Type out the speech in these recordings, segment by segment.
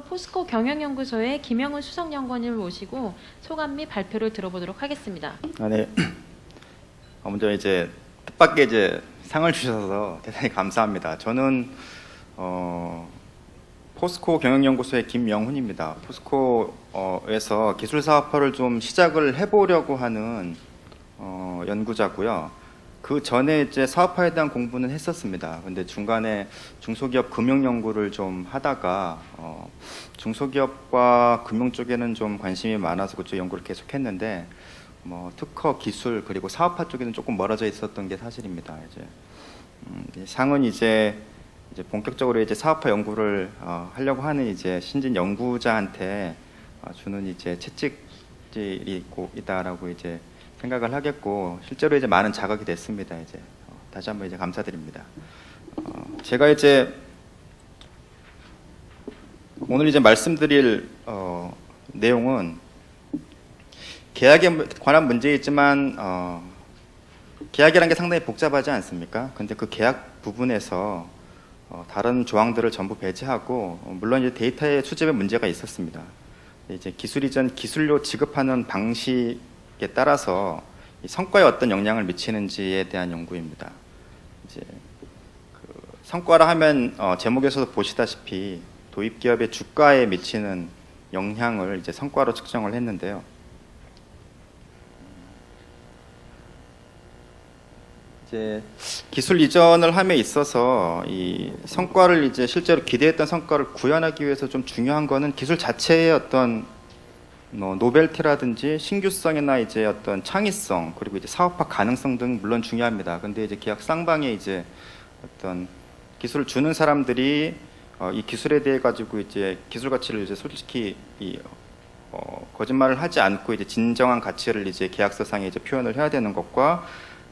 포스코 경영연구소의 김영훈 수석연구원을 모시고 소감 및 발표를 들어보도록 하겠습니다. 네. 먼저 이제 뜻밖의 이제 상을 주셔서 대단히 감사합니다. 저는 포스코 경영연구소의 김영훈입니다. 포스코에서 기술사업화를 좀 시작을 해보려고 하는 연구자고요. 그 전에 이제 사업화에 대한 공부는 했었습니다. 근데 중간에 중소기업 금융 연구를 좀 하다가 중소기업과 금융 쪽에는 좀 관심이 많아서 그쪽 연구를 계속했는데 특허 기술 그리고 사업화 쪽에는 조금 멀어져 있었던 게 사실입니다. 이제 상은 이제 본격적으로 이제 사업화 연구를 하려고 하는 이제 신진 연구자한테 주는 이제 채찍질이 있다라고 이제 생각을 하겠고, 실제로 이제 많은 자각이 됐습니다. 이제 다시 한번 이제 감사드립니다. 제가 이제 오늘 이제 말씀드릴 내용은 계약에 관한 문제이지만 계약이라는 게 상당히 복잡하지 않습니까? 근데 그 계약 부분에서 다른 조항들을 전부 배제하고, 물론 이제 데이터의 수집에 문제가 있었습니다. 이제 기술 이전 기술료 지급하는 방식에 따라서 이 성과에 어떤 영향을 미치는지에 대한 연구입니다. 이제 그 성과라 하면 제목에서도 보시다시피 도입 기업의 주가에 미치는 영향을 이제 성과로 측정을 했는데요. 이제 기술 이전을 함에 있어서 이 성과를 이제 실제로 기대했던 성과를 구현하기 위해서 좀 중요한 거는 기술 자체의 어떤 노벨티라든지 신규성이나 이제 어떤 창의성 그리고 이제 사업화 가능성 등 물론 중요합니다. 근데 이제 계약 쌍방에 이제 어떤 기술을 주는 사람들이 이 기술에 대해 가지고 이제 기술 가치를 이제 솔직히 거짓말을 하지 않고 이제 진정한 가치를 이제 계약서상에 이제 표현을 해야 되는 것과,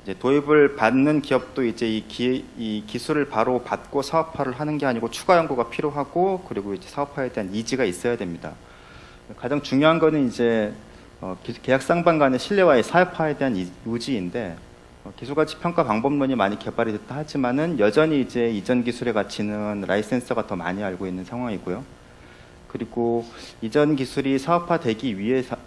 이제 도입을 받는 기업도 이제 이 기술을 바로 받고 사업화를 하는 게 아니고 추가 연구가 필요하고, 그리고 이제 사업화에 대한 니즈가 있어야 됩니다. 가장 중요한 거는 이제 계약 쌍방 간의 신뢰와의 사업화에 대한 의지인데, 기술가치 평가 방법론이 많이 개발이 됐다 하지만은 여전히 이제 이전 기술의 가치는 라이센서가 더 많이 알고 있는 상황이고요. 그리고 이전 기술이 사업화되기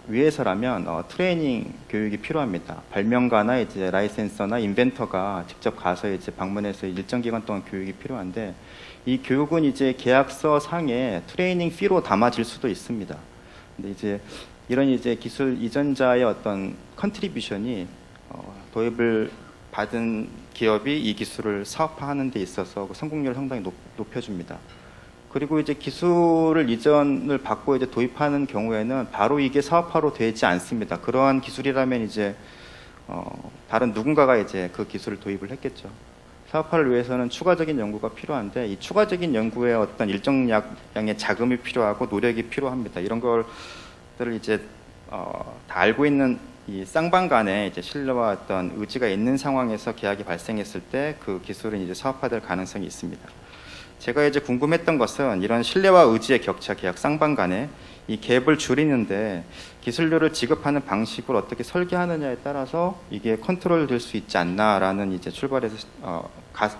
위해서라면 트레이닝 교육이 필요합니다. 발명가나 이제 라이센서나 인벤터가 직접 가서 이제 방문해서 일정 기간 동안 교육이 필요한데, 이 교육은 이제 계약서 상에 트레이닝 피로 담아질 수도 있습니다. 근데 이제 이런 이제 기술 이전자의 어떤 컨트리뷰션이 도입을 받은 기업이 이 기술을 사업화하는 데 있어서 그 성공률을 상당히 높여줍니다. 그리고 이제 기술을 이전을 받고 이제 도입하는 경우에는 바로 이게 사업화로 되지 않습니다. 그러한 기술이라면 이제 다른 누군가가 이제 그 기술을 도입을 했겠죠. 사업화를 위해서는 추가적인 연구가 필요한데, 이 추가적인 연구에 어떤 일정 양의 자금이 필요하고 노력이 필요합니다. 이런 것들을 이제 다 알고 있는 이 쌍방 간에 이제 신뢰와 어떤 의지가 있는 상황에서 계약이 발생했을 때 그 기술은 이제 사업화될 가능성이 있습니다. 제가 이제 궁금했던 것은 이런 신뢰와 의지의 격차, 계약 쌍방 간에 이 갭을 줄이는데 기술료를 지급하는 방식을 어떻게 설계하느냐에 따라서 이게 컨트롤 될 수 있지 않나라는 이제 출발해서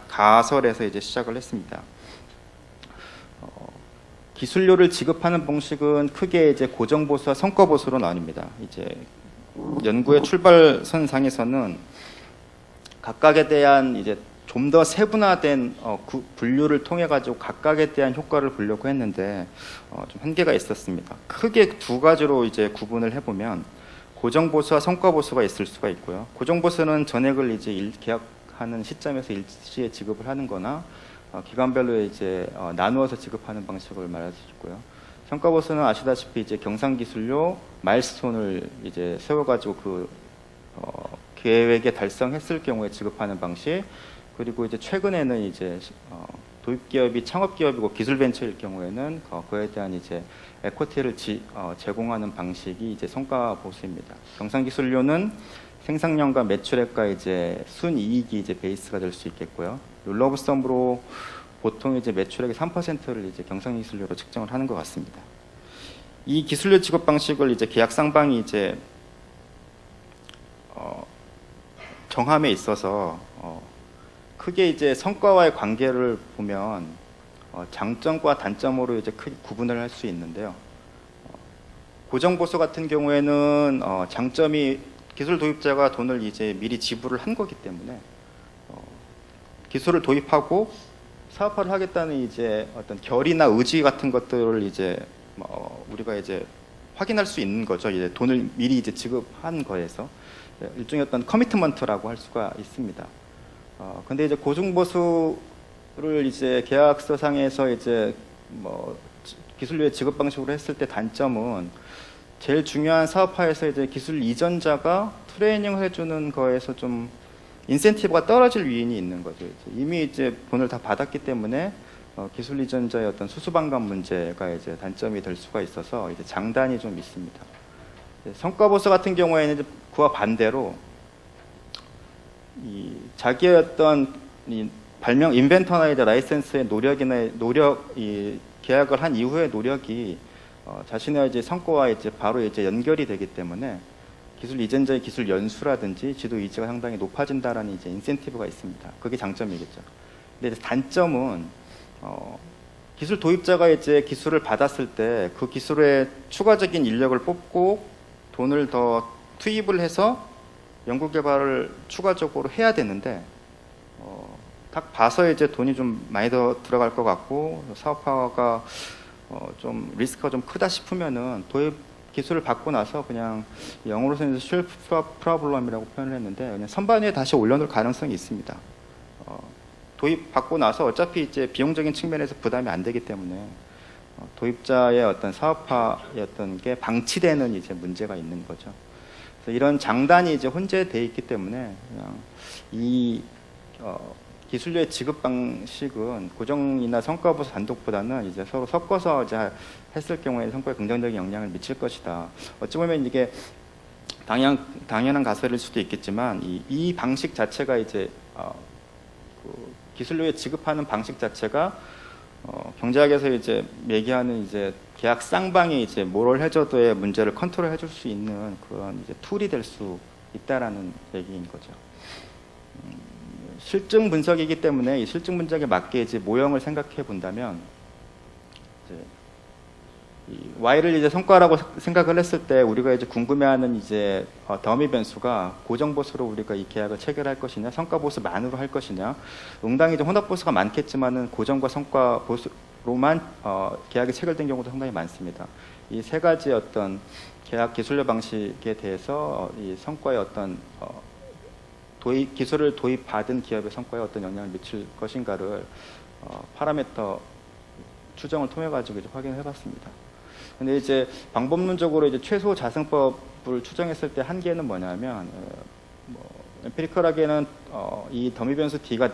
가설에서 이제 시작을 했습니다. 기술료를 지급하는 방식은 크게 이제 고정보수와 성과보수로 나뉩니다. 이제 연구의 출발선상에서는 각각에 대한 이제 좀 더 세분화된 분류를 통해 가지고 각각에 대한 효과를 보려고 했는데 좀 한계가 있었습니다. 크게 두 가지로 이제 구분을 해보면 고정보수와 성과보수가 있을 수가 있고요. 고정보수는 전액을 이제 계약하는 시점에서 일시에 지급을 하는 거나 기간별로 이제 나누어서 지급하는 방식을 말할 수 있고요. 성과보수는 아시다시피 이제 경상기술료 마일스톤을 이제 세워가지고 그 계획에 달성했을 경우에 지급하는 방식, 그리고 이제 최근에는 이제 도입 기업이 창업 기업이고 기술 벤처일 경우에는 그에 대한 이제 에코티를 제공하는 방식이 이제 성과 보수입니다. 경상기술료는 생산량과 매출액과 이제 순이익이 이제 베이스가 될 수 있겠고요. 룰러브썸으로 보통 이제 매출액의 3%를 이제 경상기술료로 측정을 하는 것 같습니다. 이 기술료 지급 방식을 이제 계약 쌍방이 이제 정함에 있어서 크게 이제 성과와의 관계를 보면 장점과 단점으로 이제 크게 구분을 할 수 있는데요. 고정보수 같은 경우에는 장점이 기술 도입자가 돈을 이제 미리 지불을 한 거기 때문에 기술을 도입하고 사업화를 하겠다는 이제 어떤 결의나 의지 같은 것들을 이제 우리가 이제 확인할 수 있는 거죠. 이제 돈을 미리 이제 지급한 거에서 일종의 어떤 커미트먼트라고 할 수가 있습니다. 근데 이제 고정보수를 이제 계약서상에서 이제 기술료의 지급 방식으로 했을 때 단점은 제일 중요한 사업화에서 이제 기술 이전자가 트레이닝을 해주는 거에서 좀 인센티브가 떨어질 위인이 있는 거죠. 이미 이제 돈을 다 받았기 때문에 기술 이전자의 어떤 수수방관 문제가 이제 단점이 될 수가 있어서 이제 장단이 좀 있습니다. 성과보수 같은 경우에는 이제 그와 반대로 이 자기의 어떤 이 발명 인벤터나 이제 라이센스의 이 계약을 한 이후의 노력이 자신의 이제 성과와 이제 바로 이제 연결이 되기 때문에 기술 이전자의 기술 연수라든지 지도 의지가 상당히 높아진다라는 이제 인센티브가 있습니다. 그게 장점이겠죠. 근데 단점은 기술 도입자가 이제 기술을 받았을 때 그 기술에 추가적인 인력을 뽑고 돈을 더 투입을 해서 연구 개발을 추가적으로 해야 되는데 딱 봐서 이제 돈이 좀 많이 더 들어갈 것 같고 사업화가 좀 리스크가 좀 크다 싶으면은 도입 기술을 받고 나서 그냥 영어로서는 쉘프 프로블럼이라고 표현을 했는데 그냥 선반 위에 다시 올려놓을 가능성이 있습니다. 도입 받고 나서 어차피 이제 비용적인 측면에서 부담이 안 되기 때문에 도입자의 어떤 사업화의 어떤 게 방치되는 이제 문제가 있는 거죠. 그래서 이런 장단이 이제 혼재되어 있기 때문에 그냥 이 기술료의 지급 방식은 고정이나 성과보수 단독보다는 이제 서로 섞어서 이제 했을 경우에 성과에 긍정적인 영향을 미칠 것이다. 어찌 보면 이게 당연한 가설일 수도 있겠지만 이 방식 자체가 이제 그 기술료에 지급하는 방식 자체가 경제학에서 이제 얘기하는 이제 계약 쌍방이 이제 모럴 해저드의 문제를 컨트롤 해줄 수 있는 그런 이제 툴이 될 수 있다라는 얘기인 거죠. 실증 분석이기 때문에 이 실증 분석에 맞게 이제 모형을 생각해 본다면 이제 이 Y를 이제 성과라고 생각을 했을 때 우리가 이제 궁금해하는 이제 더미 변수가 고정보수로 우리가 이 계약을 체결할 것이냐, 성과보수만으로 할 것이냐. 응당히 이제 혼합보수가 많겠지만은 고정과 성과보수로만 계약이 체결된 경우도 상당히 많습니다. 이 세 가지 어떤 계약 기술료 방식에 대해서 이 성과의 어떤 기술을 도입받은 기업의 성과에 어떤 영향을 미칠 것인가를 파라미터 추정을 통해 가지고 이제 확인을 해봤습니다. 근데 이제 방법론적으로 이제 최소 자승법을 추정했을 때 한계는 뭐냐면 엠피리컬하게는 이 더미 변수 D가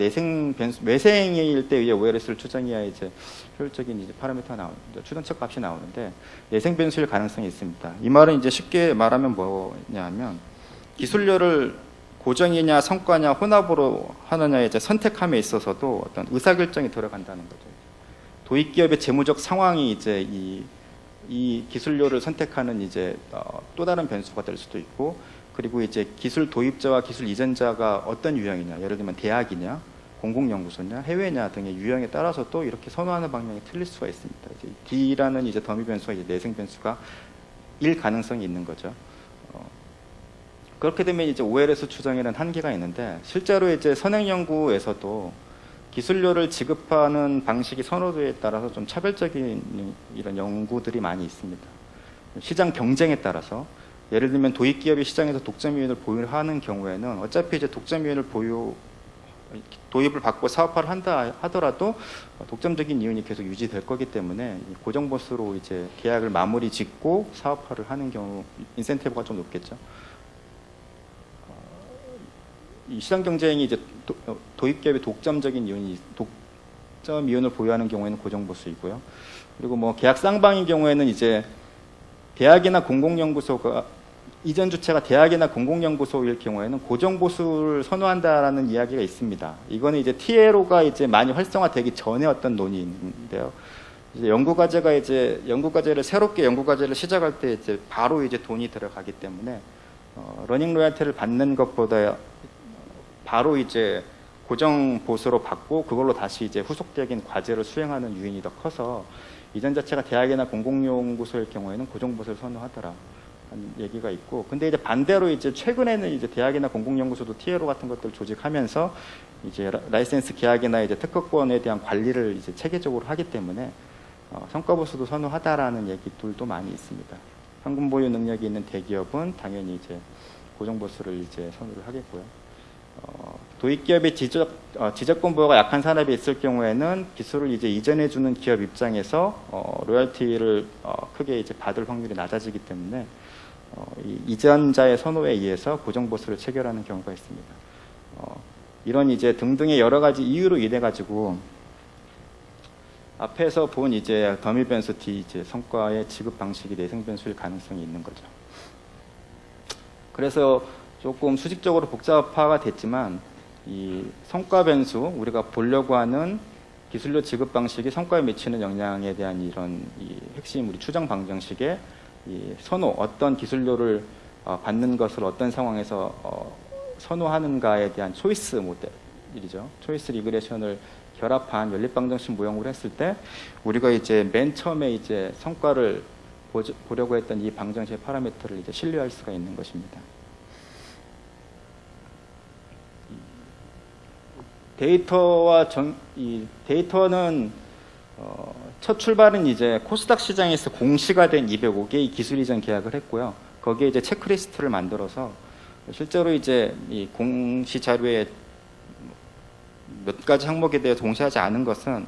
외생일 때 의해 OLS를 추정해야 이제 효율적인 이제 파라미터가 나오는데 추정책 값이 나오는데 내생 변수일 가능성이 있습니다. 이 말은 이제 쉽게 말하면 뭐냐면 기술료를 고정이냐 성과냐 혼합으로 하느냐에 이제 선택함에 있어서도 어떤 의사결정이 들어간다는 거죠. 도입 기업의 재무적 상황이 이제 이 기술료를 선택하는 이제 또 다른 변수가 될 수도 있고, 그리고 이제 기술 도입자와 기술 이전자가 어떤 유형이냐, 예를 들면 대학이냐, 공공연구소냐, 해외냐 등의 유형에 따라서 또 이렇게 선호하는 방향이 틀릴 수가 있습니다. 이제 D라는 이제 더미 변수가 이제 내생 변수가 일 가능성이 있는 거죠. 그렇게 되면 이제 OLS 추정에는 한계가 있는데 실제로 이제 선행 연구에서도 기술료를 지급하는 방식이 선호도에 따라서 좀 차별적인 이런 연구들이 많이 있습니다. 시장 경쟁에 따라서 예를 들면 도입 기업이 시장에서 독점이윤을 보유하는 경우에는 어차피 이제 독점이윤을 도입을 받고 사업화를 한다 하더라도 독점적인 이윤이 계속 유지될 거기 때문에 고정보수로 이제 계약을 마무리 짓고 사업화를 하는 경우 인센티브가 좀 높겠죠. 이 시장 경쟁이 이제 도입 기업의 독점 이윤을 보유하는 경우에는 고정보수이고요. 그리고 뭐 계약 쌍방인 경우에는 이제 대학이나 공공연구소가 이전 주체가 대학이나 공공연구소일 경우에는 고정보수를 선호한다라는 이야기가 있습니다. 이거는 이제 TLO가 이제 많이 활성화되기 전에 어떤 논의인데요. 이제 연구과제를 새롭게 연구과제를 시작할 때 이제 바로 이제 돈이 들어가기 때문에 러닝 로얄티를 받는 것보다 바로 이제 고정 보수로 받고 그걸로 다시 이제 후속적인 과제를 수행하는 유인이 더 커서 이전 자체가 대학이나 공공연구소일 경우에는 고정 보수를 선호하더라 하는 얘기가 있고, 근데 이제 반대로 이제 최근에는 이제 대학이나 공공연구소도 TLO 같은 것들 조직하면서 이제 라이센스 계약이나 이제 특허권에 대한 관리를 이제 체계적으로 하기 때문에 성과 보수도 선호하다라는 얘기들도 많이 있습니다. 현금 보유 능력이 있는 대기업은 당연히 이제 고정 보수를 이제 선호를 하겠고요. 도입 기업의 지적권 보호가 약한 산업이 있을 경우에는 기술을 이제 이전해 주는 기업 입장에서 로열티를 크게 이제 받을 확률이 낮아지기 때문에 이 이전자의 선호에 의해서 고정 보수를 체결하는 경우가 있습니다. 이런 이제 등등의 여러 가지 이유로 인해 가지고 앞에서 본 이제 더미 변수 D 이제 성과의 지급 방식이 내생 변수일 가능성이 있는 거죠. 그래서 조금 수직적으로 복잡화가 됐지만 이 성과 변수, 우리가 보려고 하는 기술료 지급 방식이 성과에 미치는 영향에 대한 이런 이 핵심 우리 추정 방정식의 이 선호, 어떤 기술료를 받는 것을 어떤 상황에서 선호하는가에 대한 초이스 모델이죠. 초이스 리그레션을 결합한 연립 방정식 모형으로 했을 때 우리가 이제 맨 처음에 이제 성과를 보려고 했던 이 방정식의 파라미터를 이제 신뢰할 수가 있는 것입니다. 데이터는 첫 출발은 이제 코스닥 시장에서 공시가 된 205개의 기술 이전 계약을 했고요. 거기에 이제 체크리스트를 만들어서 실제로 이제 이 공시 자료에 몇 가지 항목에 대해서 동시하지 않은 것은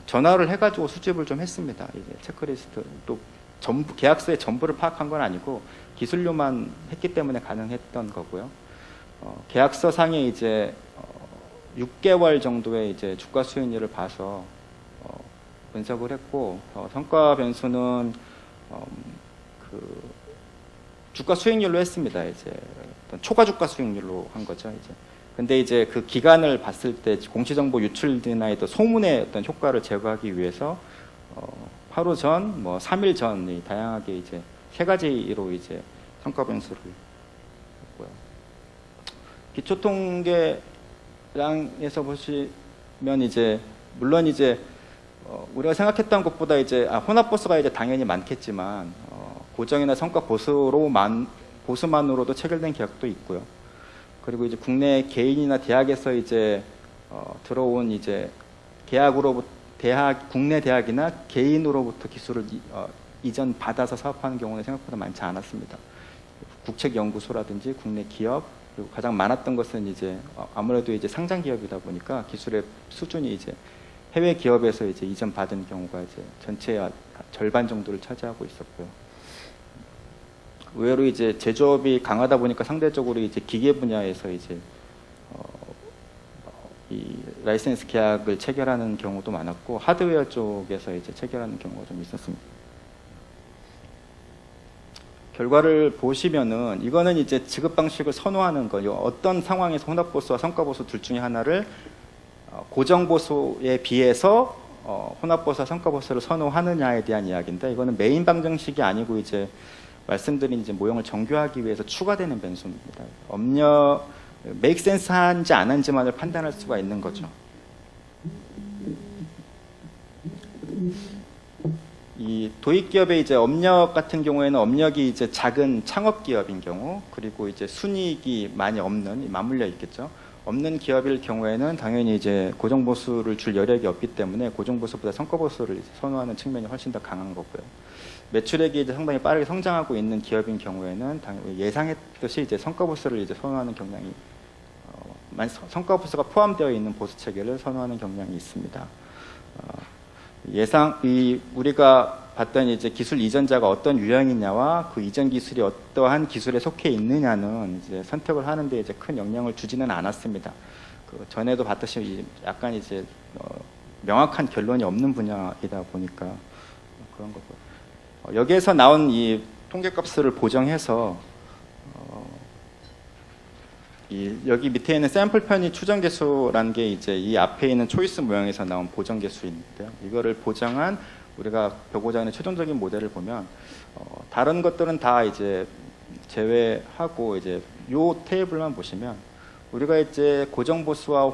전화를 해가지고 수집을 좀 했습니다. 이제 체크리스트 또 전부 계약서의 전부를 파악한 건 아니고 기술료만 했기 때문에 가능했던 거고요. 계약서 상에 이제 6개월 정도의 이제 주가 수익률을 봐서 분석을 했고 성과 변수는 그 주가 수익률로 했습니다. 이제 초과 주가 수익률로 한 거죠. 이제 근데 이제 그 기간을 봤을 때 공시정보 유출이나 소문의 어떤 효과를 제거하기 위해서 하루 전, 뭐 3일 전 다양하게 이제 세 가지로 이제 성과 변수를 했고요. 기초통계량에서 보시면 이제 물론 이제 우리가 생각했던 것보다 이제 혼합 보수가 이제 당연히 많겠지만 고정이나 성과 보수만으로도 체결된 계약도 있고요. 그리고 이제 국내 개인이나 대학에서 이제 들어온 이제 국내 대학이나 개인으로부터 기술을 이전 받아서 사업하는 경우는 생각보다 많지 않았습니다. 국책연구소라든지 국내 기업, 그리고 가장 많았던 것은 이제 아무래도 이제 상장 기업이다 보니까 기술의 수준이 이제 해외 기업에서 이제 이전 받은 경우가 이제 전체의 절반 정도를 차지하고 있었고요. 의외로 이제 제조업이 강하다 보니까 상대적으로 이제 기계 분야에서 이제 이 라이센스 계약을 체결하는 경우도 많았고 하드웨어 쪽에서 이제 체결하는 경우가 좀 있었습니다. 결과를 보시면은 이거는 이제 지급 방식을 선호하는 거요. 어떤 상황에서 혼합 보수와 성과 보수 둘 중에 하나를 고정 보수에 비해서 혼합 보수와 성과 보수를 선호하느냐에 대한 이야기인데 이거는 메인 방정식이 아니고 이제 말씀드린 이제 모형을 정교하기 위해서 추가되는 변수입니다. 업력 make sense 한지 안 한지만을 판단할 수가 있는 거죠. 이 도입 기업의 이제 업력 같은 경우에는 업력이 이제 작은 창업 기업인 경우, 그리고 이제 순이익이 많이 없는 맞물려 있겠죠. 없는 기업일 경우에는 당연히 이제 고정 보수를 줄 여력이 없기 때문에 고정 보수보다 성과 보수를 선호하는 측면이 훨씬 더 강한 거고요. 매출액이 이제 상당히 빠르게 성장하고 있는 기업인 경우에는 당연히 예상했듯이 이제 성과 보수를 이제 선호하는 경향이 성과 보수가 포함되어 있는 보수 체계를 선호하는 경향이 있습니다. 우리가 봤던 이제 기술 이전자가 어떤 유형이냐와 그 이전 기술이 어떠한 기술에 속해 있느냐는 이제 선택을 하는데 이제 큰 영향을 주지는 않았습니다. 그 전에도 봤듯이 약간 이제 명확한 결론이 없는 분야이다 보니까 그런 거고. 여기에서 나온 이 통계값을 보정해서 여기 밑에 있는 샘플 편의 추정 개수라는 게 이제 이 앞에 있는 초이스 모형에서 나온 보정 개수인데요. 이거를 보정한 우리가 벼고자 하는 최종적인 모델을 보면 다른 것들은 다 이제 제외하고 이제 요 테이블만 보시면 우리가 이제 고정보수와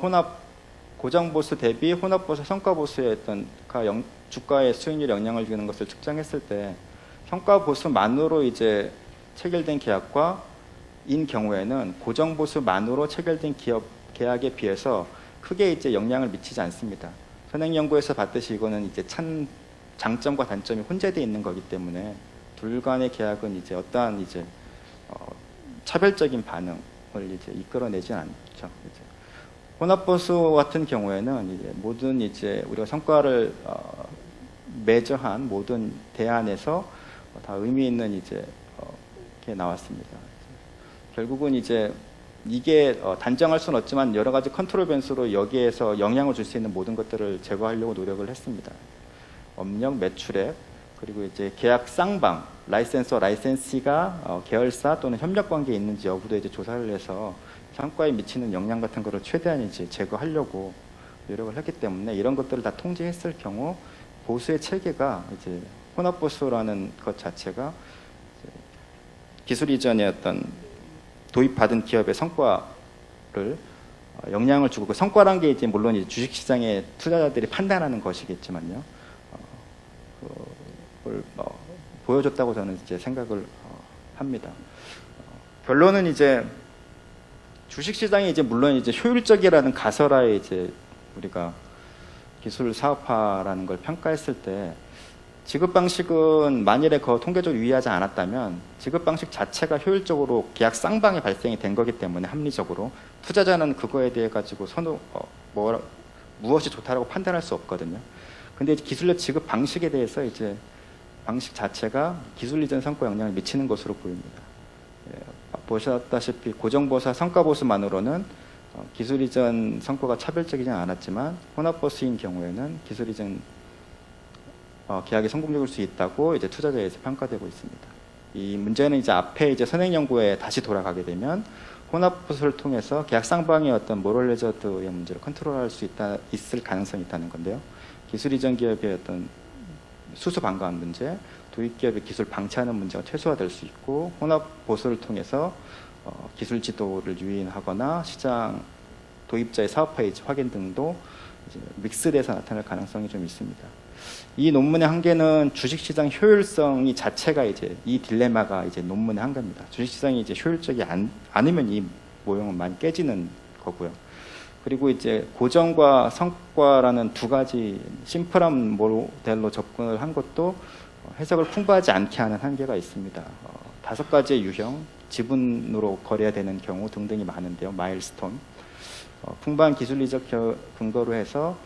고정보수 대비 혼합보수 성과보수의 어떤 주가의 수익률 영향을 주는 것을 측정했을 때 성과보수만으로 이제 체결된 계약과 인 경우에는 고정보수만으로 체결된 계약에 비해서 크게 이제 영향을 미치지 않습니다. 선행연구에서 봤듯이 이거는 이제 장점과 단점이 혼재되어 있는 거기 때문에 둘 간의 계약은 이제 어떠한 이제 차별적인 반응을 이제 이끌어내지 않죠. 이제 혼합보수 같은 경우에는 이제 모든 이제 우리가 성과를 매저한 모든 대안에서 다 의미 있는 이제 이렇게 나왔습니다. 결국은 이제 이게 단정할 수는 없지만 여러 가지 컨트롤 변수로 여기에서 영향을 줄 수 있는 모든 것들을 제거하려고 노력을 했습니다. 업력, 매출액, 그리고 이제 계약 쌍방, 라이센서와 라이센시가 계열사 또는 협력 관계에 있는지 여부도 이제 조사를 해서 성과에 미치는 영향 같은 거를 최대한 이제 제거하려고 노력을 했기 때문에 이런 것들을 다 통제했을 경우 보수의 체계가 이제 혼합보수라는 것 자체가 기술 이전의 어떤 도입받은 기업의 성과를 영향을 주고 그 성과란 게 이제 물론 이제 주식시장의 투자자들이 판단하는 것이겠지만요. 그걸 보여줬다고 저는 이제 생각을 합니다. 결론은 이제 주식시장이 이제 물론 이제 효율적이라는 가설하에 이제 우리가 기술 사업화라는 걸 평가했을 때 지급 방식은 만일에 그 통계적으로 유의하지 않았다면 지급 방식 자체가 효율적으로 계약 쌍방이 발생이 된 거기 때문에 합리적으로 투자자는 그거에 대해 가지고 무엇이 좋다라고 판단할 수 없거든요. 근데 기술력 지급 방식에 대해서 이제 방식 자체가 기술 이전 성과 영향을 미치는 것으로 보입니다. 보셨다시피 고정보수와 성과보수만으로는 기술 이전 성과가 차별적이지 않았지만 혼합보수인 경우에는 기술 이전 계약이 성공적일 수 있다고 이제 투자자에서 평가되고 있습니다. 이 문제는 이제 앞에 이제 선행 연구에 다시 돌아가게 되면 혼합보수를 통해서 계약 쌍방의 어떤 모럴 레저드의 문제를 컨트롤할 수 있을 가능성이 있다는 건데요. 기술 이전 기업의 어떤 수수 방가한 문제, 도입 기업의 기술 방치하는 문제가 최소화될 수 있고 혼합보수를 통해서 기술 지도를 유인하거나 시장 도입자의 사업화 이지 확인 등도 이제 믹스돼서 나타날 가능성이 좀 있습니다. 이 논문의 한계는 주식시장 효율성이 자체가 이제 이 딜레마가 이제 논문의 한계입니다. 주식시장이 이제 효율적이 않으면 이 모형은 많이 깨지는 거고요. 그리고 이제 고정과 성과라는 두 가지 심플한 모델로 접근을 한 것도 해석을 풍부하지 않게 하는 한계가 있습니다. 5가지의 유형, 지분으로 거래가 되는 경우 등등이 많은데요. 마일스톤, 풍부한 기술리적 근거로 해서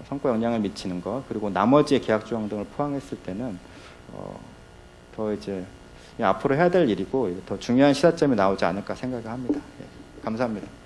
성과 영향을 미치는 것, 그리고 나머지의 계약 조항 등을 포함했을 때는 더 이제 앞으로 해야 될 일이고 더 중요한 시사점이 나오지 않을까 생각을 합니다. 감사합니다.